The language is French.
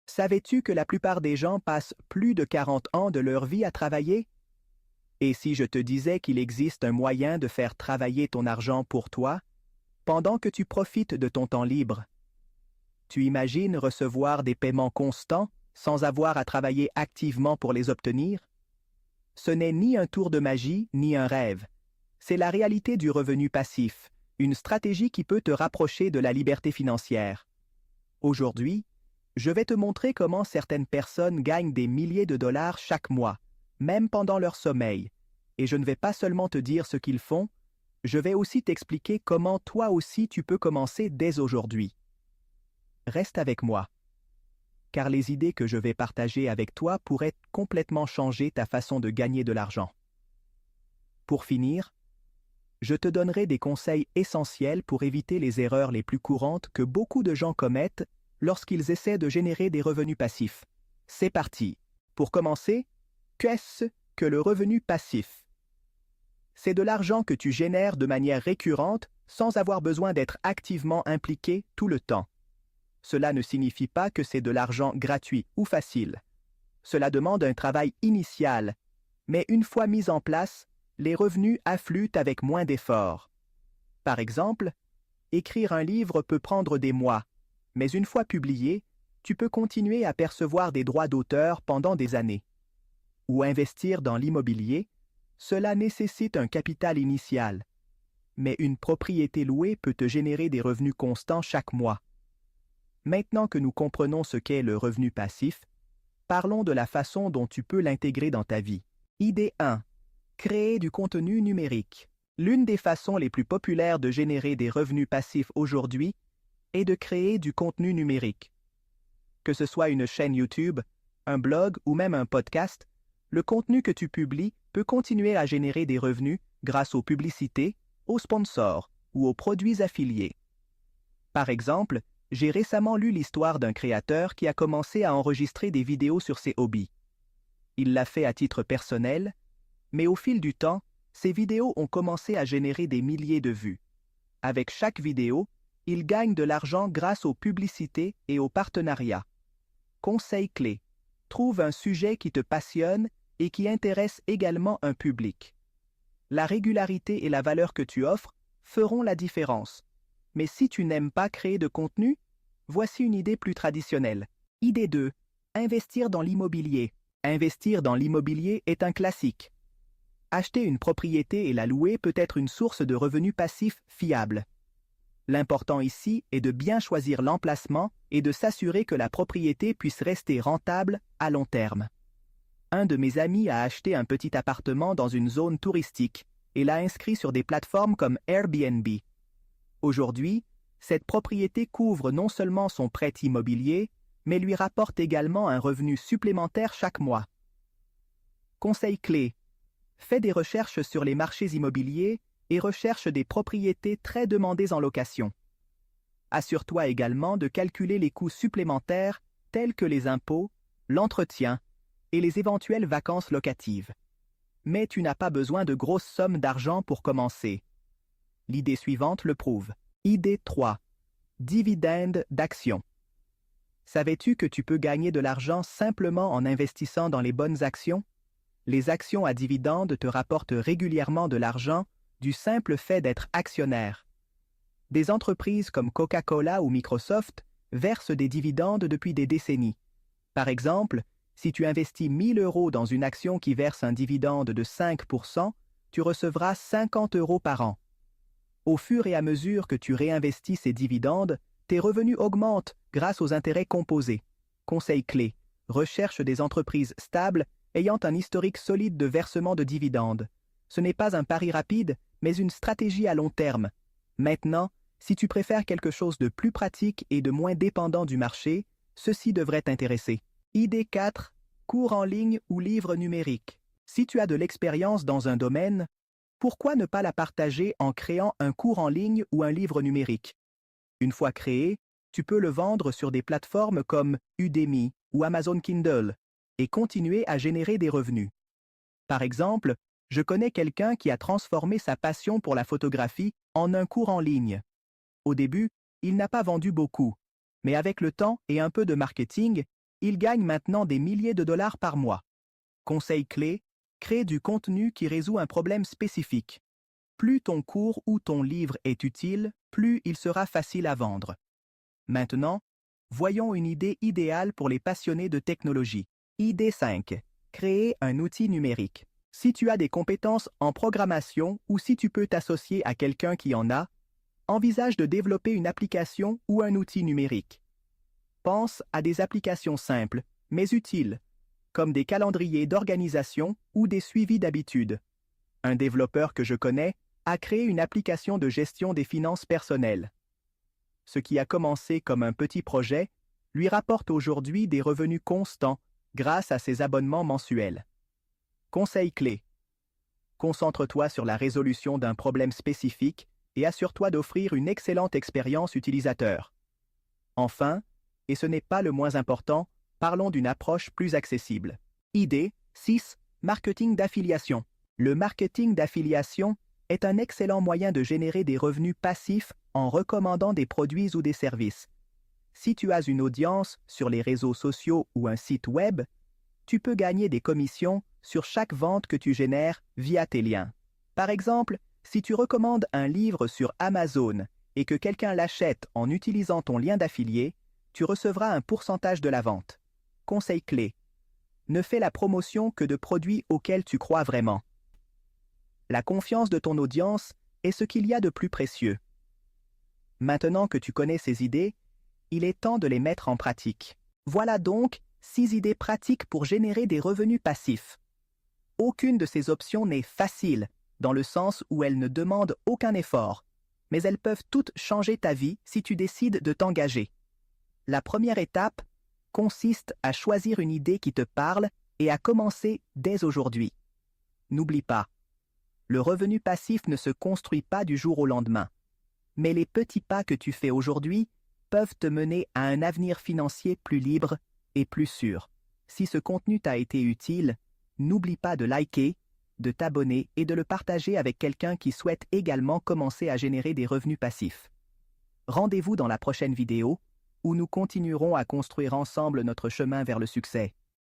Savais-tu que la plupart des gens passent plus de 40 ans de leur vie à travailler? Et si je te disais qu'il existe un moyen de faire travailler ton argent pour toi, pendant que tu profites de ton temps libre? Tu imagines recevoir des paiements constants sans avoir à travailler activement pour les obtenir? Ce n'est ni un tour de magie, ni un rêve. C'est la réalité du revenu passif, une stratégie qui peut te rapprocher de la liberté financière. Aujourd'hui, je vais te montrer comment certaines personnes gagnent des milliers de dollars chaque mois, même pendant leur sommeil. Et je ne vais pas seulement te dire ce qu'ils font, je vais aussi t'expliquer comment toi aussi tu peux commencer dès aujourd'hui. Reste avec moi, car les idées que je vais partager avec toi pourraient complètement changer ta façon de gagner de l'argent. Pour finir, je te donnerai des conseils essentiels pour éviter les erreurs les plus courantes que beaucoup de gens commettent lorsqu'ils essaient de générer des revenus passifs. C'est parti. Pour commencer, qu'est-ce que le revenu passif? C'est de l'argent que tu génères de manière récurrente sans avoir besoin d'être activement impliqué tout le temps. Cela ne signifie pas que c'est de l'argent gratuit ou facile. Cela demande un travail initial, mais une fois mis en place, les revenus affluent avec moins d'efforts. Par exemple, écrire un livre peut prendre des mois, mais une fois publié, tu peux continuer à percevoir des droits d'auteur pendant des années. Ou investir dans l'immobilier, cela nécessite un capital initial, mais une propriété louée peut te générer des revenus constants chaque mois. Maintenant que nous comprenons ce qu'est le revenu passif, parlons de la façon dont tu peux l'intégrer dans ta vie. Idée 1. Créer du contenu numérique. L'une des façons les plus populaires de générer des revenus passifs aujourd'hui est de créer du contenu numérique. Que ce soit une chaîne YouTube, un blog ou même un podcast, le contenu que tu publies peut continuer à générer des revenus grâce aux publicités, aux sponsors ou aux produits affiliés. Par exemple, j'ai récemment lu l'histoire d'un créateur qui a commencé à enregistrer des vidéos sur ses hobbies. Il l'a fait à titre personnel, mais au fil du temps, ses vidéos ont commencé à générer des milliers de vues. Avec chaque vidéo, il gagne de l'argent grâce aux publicités et aux partenariats. Conseil clé. Trouve un sujet qui te passionne et qui intéresse également un public. La régularité et la valeur que tu offres feront la différence. Mais si tu n'aimes pas créer de contenu, voici une idée plus traditionnelle. Idée 2. Investir dans l'immobilier. Investir dans l'immobilier est un classique. Acheter une propriété et la louer peut être une source de revenus passifs fiable. L'important ici est de bien choisir l'emplacement et de s'assurer que la propriété puisse rester rentable à long terme. Un de mes amis a acheté un petit appartement dans une zone touristique et l'a inscrit sur des plateformes comme Airbnb. Aujourd'hui, cette propriété couvre non seulement son prêt immobilier, mais lui rapporte également un revenu supplémentaire chaque mois. Conseil clé. Fais des recherches sur les marchés immobiliers et recherche des propriétés très demandées en location. Assure-toi également de calculer les coûts supplémentaires tels que les impôts, l'entretien et les éventuelles vacances locatives. Mais tu n'as pas besoin de grosses sommes d'argent pour commencer. L'idée suivante le prouve. Idée 3. Dividendes d'actions. Savais-tu que tu peux gagner de l'argent simplement en investissant dans les bonnes actions? Les actions à dividendes te rapportent régulièrement de l'argent du simple fait d'être actionnaire. Des entreprises comme Coca-Cola ou Microsoft versent des dividendes depuis des décennies. Par exemple, si tu investis 1 000 € dans une action qui verse un dividende de 5%, tu recevras 50 € par an. Au fur et à mesure que tu réinvestis ces dividendes, tes revenus augmentent grâce aux intérêts composés. Conseil clé. Recherche des entreprises stables ayant un historique solide de versement de dividendes. Ce n'est pas un pari rapide, mais une stratégie à long terme. Maintenant, si tu préfères quelque chose de plus pratique et de moins dépendant du marché, ceci devrait t'intéresser. Idée 4. Cours en ligne ou livre numérique. Si tu as de l'expérience dans un domaine, pourquoi ne pas la partager en créant un cours en ligne ou un livre numérique? Une fois créé, tu peux le vendre sur des plateformes comme Udemy ou Amazon Kindle et continuer à générer des revenus. Par exemple, je connais quelqu'un qui a transformé sa passion pour la photographie en un cours en ligne. Au début, il n'a pas vendu beaucoup, mais avec le temps et un peu de marketing, Il gagne maintenant des milliers de dollars par mois. Conseil clé, crée du contenu qui résout un problème spécifique. Plus ton cours ou ton livre est utile, plus il sera facile à vendre. Maintenant, voyons une idée idéale pour les passionnés de technologie. Idée 5. Créer un outil numérique. Si tu as des compétences en programmation ou si tu peux t'associer à quelqu'un qui en a, envisage de développer une application ou un outil numérique. Pense à des applications simples, mais utiles, comme des calendriers d'organisation ou des suivis d'habitude. Un développeur que je connais a créé une application de gestion des finances personnelles. Ce qui a commencé comme un petit projet lui rapporte aujourd'hui des revenus constants grâce à ses abonnements mensuels. Conseil clé. Concentre-toi sur la résolution d'un problème spécifique et assure-toi d'offrir une excellente expérience utilisateur. Enfin, et ce n'est pas le moins important, parlons d'une approche plus accessible. Idée 6. Marketing d'affiliation. Le marketing d'affiliation est un excellent moyen de générer des revenus passifs en recommandant des produits ou des services. Si tu as une audience sur les réseaux sociaux ou un site web, tu peux gagner des commissions sur chaque vente que tu génères via tes liens. Par exemple, si tu recommandes un livre sur Amazon et que quelqu'un l'achète en utilisant ton lien d'affilié, tu recevras un pourcentage de la vente. Conseil clé. Ne fais la promotion que de produits auxquels tu crois vraiment. La confiance de ton audience est ce qu'il y a de plus précieux. Maintenant que tu connais ces idées, il est temps de les mettre en pratique. Voilà donc 6 idées pratiques pour générer des revenus passifs. Aucune de ces options n'est facile, dans le sens où elles ne demandent aucun effort, mais elles peuvent toutes changer ta vie si tu décides de t'engager. La première étape consiste à choisir une idée qui te parle et à commencer dès aujourd'hui. N'oublie pas, le revenu passif ne se construit pas du jour au lendemain, mais les petits pas que tu fais aujourd'hui peuvent te mener à un avenir financier plus libre et plus sûr. Si ce contenu t'a été utile, n'oublie pas de liker, de t'abonner et de le partager avec quelqu'un qui souhaite également commencer à générer des revenus passifs. Rendez-vous dans la prochaine vidéo, où nous continuerons à construire ensemble notre chemin vers le succès.